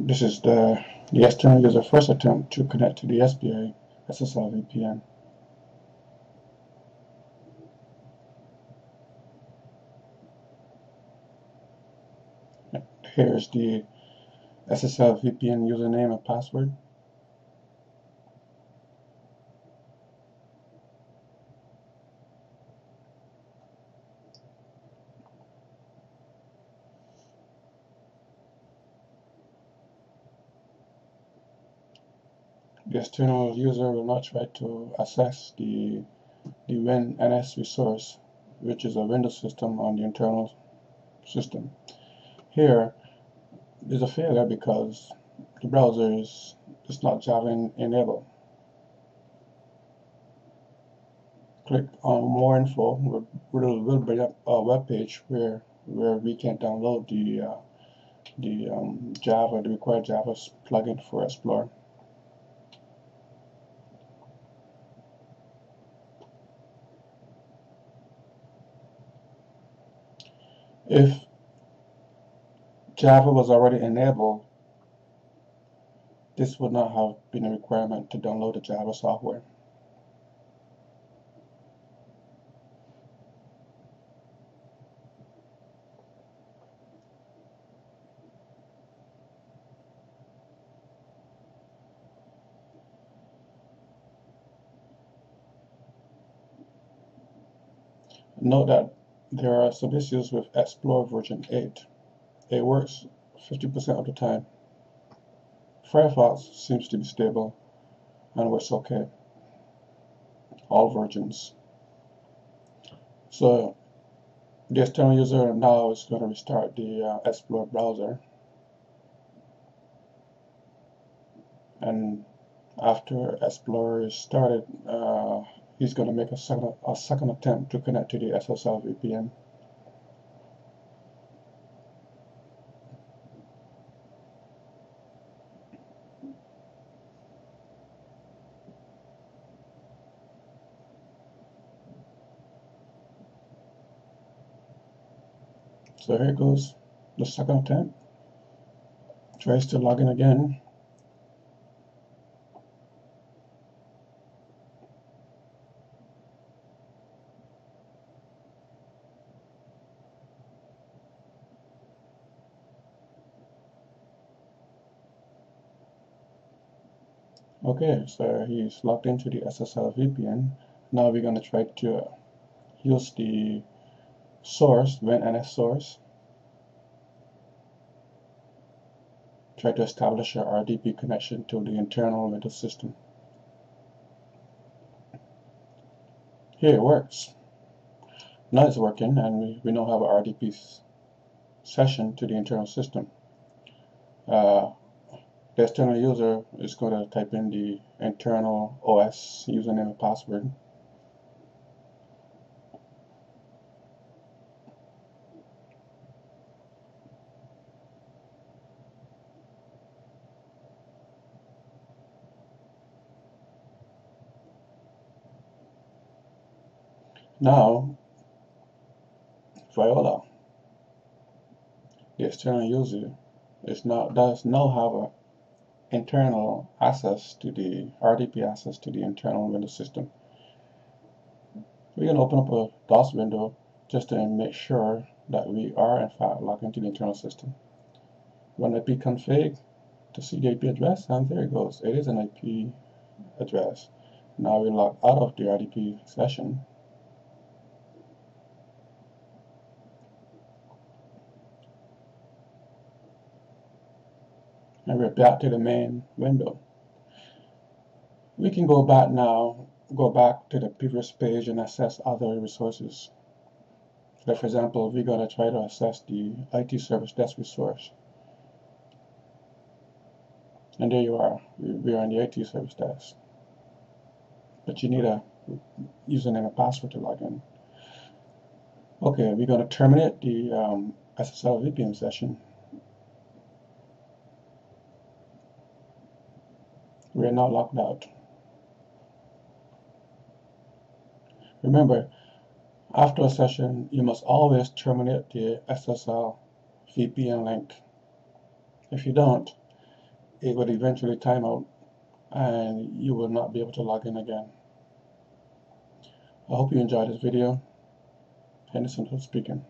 This is the external user first attempt to connect to the SPi SSLVPN. Here's the SSLVPN username and password. The external user will not try to access the WinNS resource, which is a Windows system on the internal system. Here is a failure because the browser is not Java enabled. Click on more info. We'll bring up a web page where we can download the required Java plugin for Explorer. If Java was already enabled, this would not have been a requirement to download the Java software. Note that there are some issues with Explorer version 8. It works 50% of the time. Firefox seems to be stable and works okay. All versions. So the external user now is going to restart the Explorer browser, and after Explorer is started, he's going to make a second attempt to connect to the SSL VPN. So here goes the second attempt. Tries to log in again. Okay, so he's logged into the SSL VPN. Now we're going to try to use the source, WinNS source. Try to establish a RDP connection to the internal Windows system. Here it works. Now it's working, and we now have a RDP session to the internal system. The external user is going to type in the internal OS username and password. Now, Viola, the external user, does now have a internal access to the RDP access to the internal Windows system. We're going to open up a DOS window just to make sure that we are in fact logged into the internal system. Run ipconfig to see the IP address, and there it goes. It is an IP address. Now we log out of the RDP session. And we're back to the main window. We can go back to the previous page and access other resources. Like for example, we're going to try to access the IT service desk resource. And there you are. We are in the IT service desk. But you need a username and password to log in. Okay, we're going to terminate the SSL VPN session. We are now logged out. Remember, after a session, you must always terminate the SSL VPN link. If you don't, it would eventually time out and you will not be able to log in again. I hope you enjoyed this video. Henderson speaking.